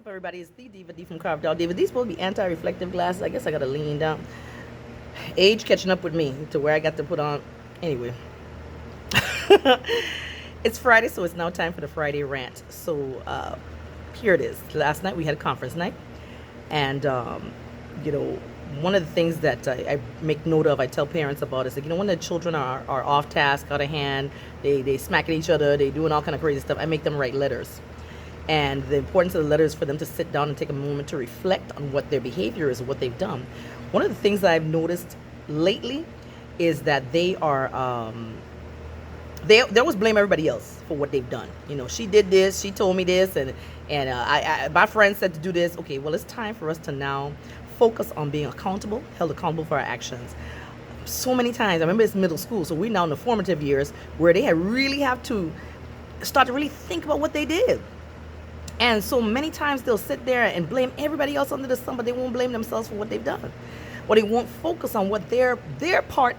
up, everybody? It's the Diva D from Carved Out Diva. These supposed to be anti-reflective glasses. I guess I gotta lean down. Age catching up with me to where I got to put on. Anyway, it's Friday, so it's now time for the Friday rant. So here it is. Last night we had a conference night, and you know, one of the things that I make note of, I tell parents about is like, when the children are off task, out of hand, they smacking each other, they doing all kind of crazy stuff. I make them write letters. And the importance of the letters for them to sit down and take a moment to reflect on what their behavior is and what they've done. One of the things that I've noticed lately is that they always blame everybody else for what they've done. She did this, she told me this, and my friend said to do this. Okay, well, it's time for us to now focus on being accountable, held accountable for our actions. So many times, I remember it's middle school, so we're now in the formative years where they really have to start to really think about what they did. And so many times they'll sit there and blame everybody else under the sun, but they won't blame themselves for what they've done. Or they won't focus on what their part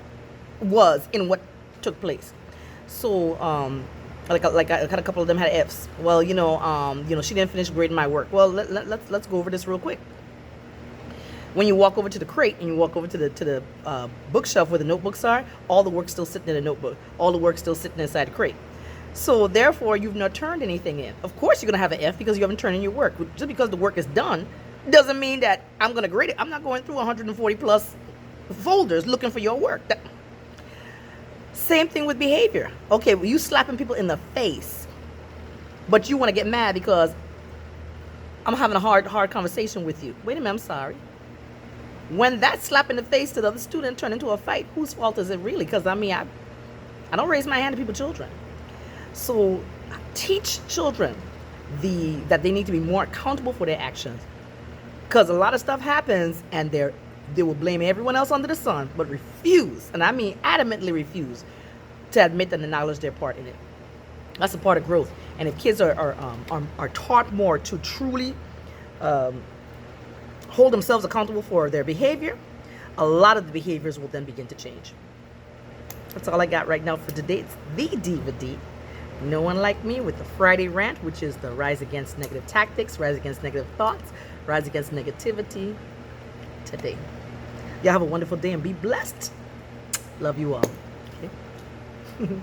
was in what took place. So, like I had a couple of them had F's. Well, she didn't finish grading my work. Well, let's go over this real quick. When you walk over to the crate and you walk over to the bookshelf where the notebooks are, all the work's still sitting in the notebook. All the work's still sitting inside the crate. So therefore, you've not turned anything in. Of course, you're going to have an F because you haven't turned in your work. Just because the work is done doesn't mean that I'm going to grade it. I'm not going through 140 plus folders looking for your work. Same thing with behavior. Okay, well, you slapping people in the face, but you want to get mad because I'm having a hard conversation with you. Wait a minute, I'm sorry. When that slap in the face to the other student turned into a fight, whose fault is it really? Because I don't raise my hand to people's children. So teach children that they need to be more accountable for their actions, because a lot of stuff happens and they will blame everyone else under the sun, but refuse, and I mean adamantly refuse, to admit and acknowledge their part in it. That's a part of growth. And if kids are taught more to truly hold themselves accountable for their behavior, a lot of the behaviors will then begin to change. That's all I got right now for today. It's the Diva D. No one like me with the Friday rant, which is the rise against negative tactics, rise against negative thoughts, rise against negativity today. Y'all have a wonderful day and be blessed. Love you all. Okay?